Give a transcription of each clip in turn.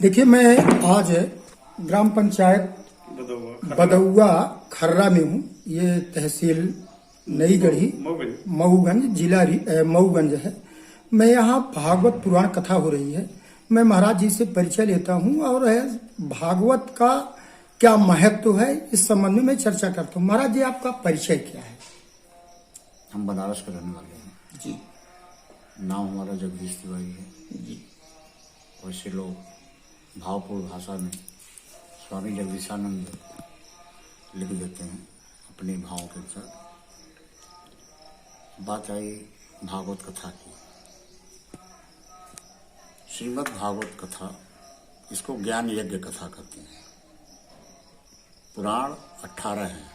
देखिए, मैं आज ग्राम पंचायत बदौआ खर्रा में हूँ। ये तहसील नई गढ़ी मऊगंज जिला मऊगंज है। मैं यहाँ भागवत पुराण कथा हो रही है। मैं महाराज जी से परिचय लेता हूँ और भागवत का क्या महत्व है इस संबंध में मैं चर्चा करता हूँ। महाराज जी, आपका परिचय क्या है? हम बनारस के रहने वाले हैं जी। नाम हमारा जगदीश तिवारी है जी। वैसे लोग भावपूर्ण भाषा में स्वामी जगदीशानंद लिख देते हैं अपने भावों के अनुसार। बात आई भागवत कथा की। श्रीमद् भागवत कथा, इसको ज्ञान यज्ञ कथा कहते हैं। पुराण 18 हैं।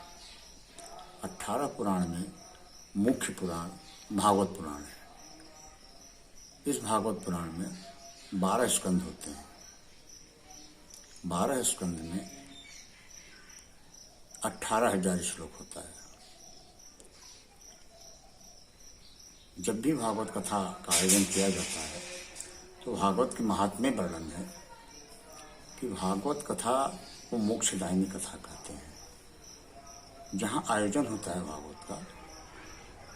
18 पुराण में मुख्य पुराण भागवत पुराण है। इस भागवत पुराण में 12 स्कंद होते हैं। 12 स्कंद में 18,000 श्लोक होता है। जब भी भागवत कथा का आयोजन किया जाता है तो भागवत के महात्म्य वर्णन है कि भागवत कथा को मोक्षदायिनी कथा कहते हैं। जहाँ आयोजन होता है भागवत का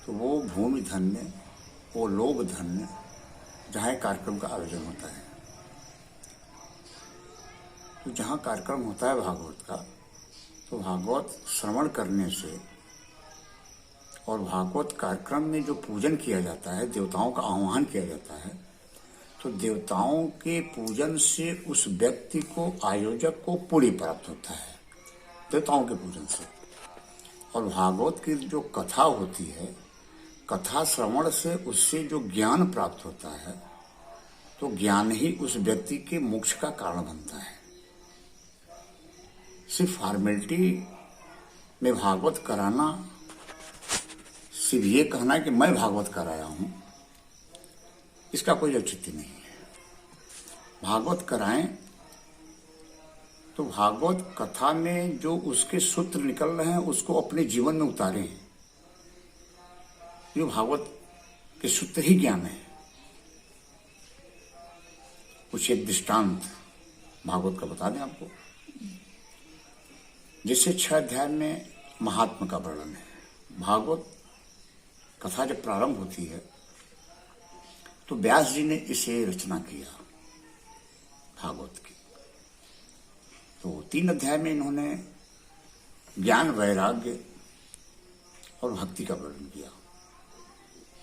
तो वो भूमि धन्य, वो लोक धन्य, जहाँ कार्यक्रम का आयोजन होता है। तो जहाँ कार्यक्रम होता है भागवत का, तो भागवत श्रवण करने से और भागवत कार्यक्रम में जो पूजन किया जाता है, देवताओं का आह्वान किया जाता है, तो देवताओं के पूजन से उस व्यक्ति को, आयोजक को पुण्य प्राप्त होता है देवताओं के पूजन से। और भागवत की जो कथा होती है, कथा श्रवण से उससे जो ज्ञान प्राप्त होता है, तो ज्ञान ही उस व्यक्ति के मोक्ष का कारण बनता है। सिर्फ फॉर्मेलिटी में भागवत कराना, सिर्फ ये कहना कि मैं भागवत कराया हूं, इसका कोई औचित्य नहीं है। भागवत कराएं तो भागवत कथा में जो उसके सूत्र निकल रहे हैं उसको अपने जीवन में उतारें। जो भागवत के सूत्र ही ज्ञान है। कुछ एक दृष्टांत भागवत का बता दें आपको। जैसे 6 अध्याय में महात्मा का वर्णन है। भागवत कथा जब प्रारंभ होती है तो व्यास जी ने इसे रचना किया भागवत की। तो 3 अध्याय में इन्होंने ज्ञान, वैराग्य और भक्ति का वर्णन किया।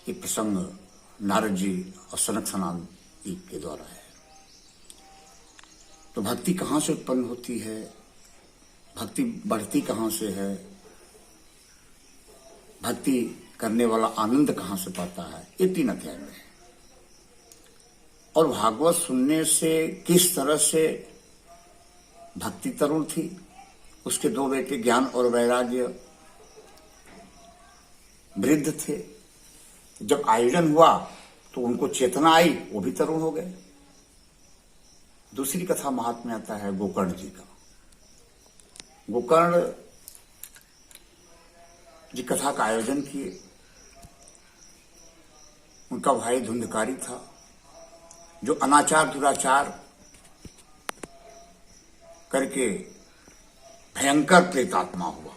ये प्रसंग नारद जी और सनक सनातन के द्वारा है। तो भक्ति कहाँ से उत्पन्न होती है, भक्ति बढ़ती कहाँ से है, भक्ति करने वाला आनंद कहाँ से पाता है, ये 3 अध्याय में है। और भागवत सुनने से किस तरह से भक्ति तरुण थी, उसके 2 बेटे ज्ञान और वैराग्य वृद्ध थे। जब आयोजन हुआ तो उनको चेतना आई, वो भी तरुण हो गए। दूसरी कथा महात्म्य आता है गोकर्ण जी का। गोकर्ण जी कथा का आयोजन किए। उनका भाई धुंधकारी था जो अनाचार दुराचार करके भयंकर प्रेतात्मा हुआ।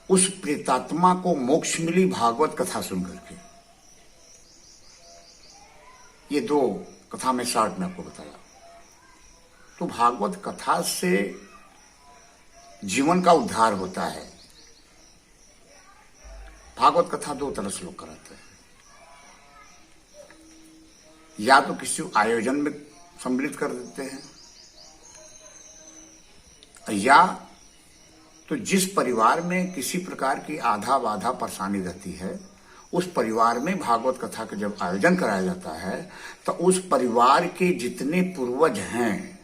उस प्रेतात्मा को मोक्ष मिली भागवत कथा सुन करके। ये 2 कथा में शॉर्ट में आपको बताया। तो भागवत कथा से जीवन का उद्धार होता है। भागवत कथा 2 तरह से लोग कराते हैं। या तो किसी आयोजन में सम्मिलित कर देते हैं, या तो जिस परिवार में किसी प्रकार की आधा बाधा परेशानी रहती है, उस परिवार में भागवत कथा का जब आयोजन कराया जाता है तो उस परिवार के जितने पूर्वज हैं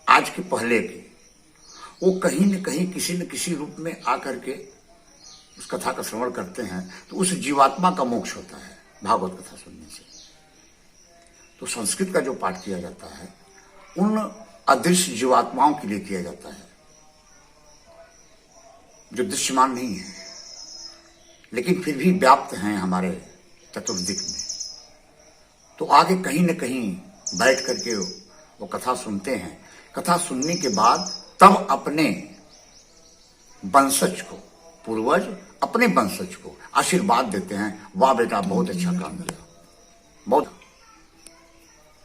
आज के पहले के, वो कहीं न कहीं किसी न किसी रूप में आकर के उस कथा का श्रवण करते हैं, तो उस जीवात्मा का मोक्ष होता है भागवत कथा सुनने से। तो संस्कृत का जो पाठ किया जाता है उन अदृश्य जीवात्माओं के लिए किया जाता है जो दृश्यमान नहीं है, लेकिन फिर भी व्याप्त हैं हमारे चतुर्दिक में। तो आगे कहीं न कहीं बैठ करके वो कथा सुनते हैं। कथा सुनने के बाद तब अपने वंशज को, पूर्वज अपने वंशज को आशीर्वाद देते हैं, वाह बेटा बहुत अच्छा काम किया, बहुत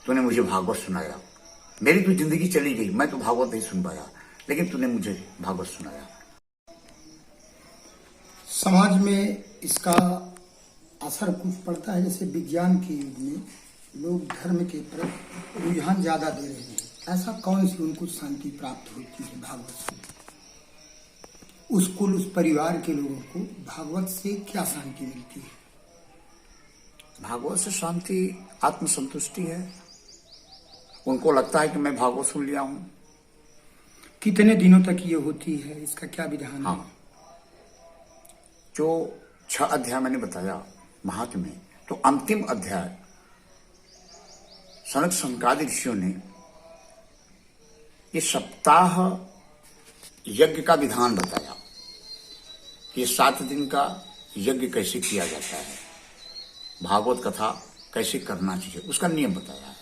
तूने मुझे भागवत सुनाया। मेरी तो जिंदगी चली गई, मैं तो भागवत नहीं सुन पाया, लेकिन तूने मुझे भागवत सुनाया। समाज में इसका असर कुछ पड़ता है, जैसे विज्ञान के युग में लोग धर्म के प्रति रुझान ज्यादा दे रहे हैं, ऐसा कौन सी उनको शांति प्राप्त होती है भागवत से? उस कुल, उस परिवार के लोगों को भागवत से क्या शांति मिलती है? भागवत से शांति आत्मसंतुष्टि है। उनको लगता है कि मैं भागवत सुन लिया हूं। कितने दिनों तक ये होती है, इसका क्या विधान है? हाँ, जो 6 अध्याय मैंने बताया महात्म्य में, तो अंतिम अध्याय सनक सनकादि ऋषियों ने ये सप्ताह यज्ञ का विधान बताया कि ये 7 दिन का यज्ञ कैसे किया जाता है, भागवत कथा कैसे करना चाहिए, उसका नियम बताया है।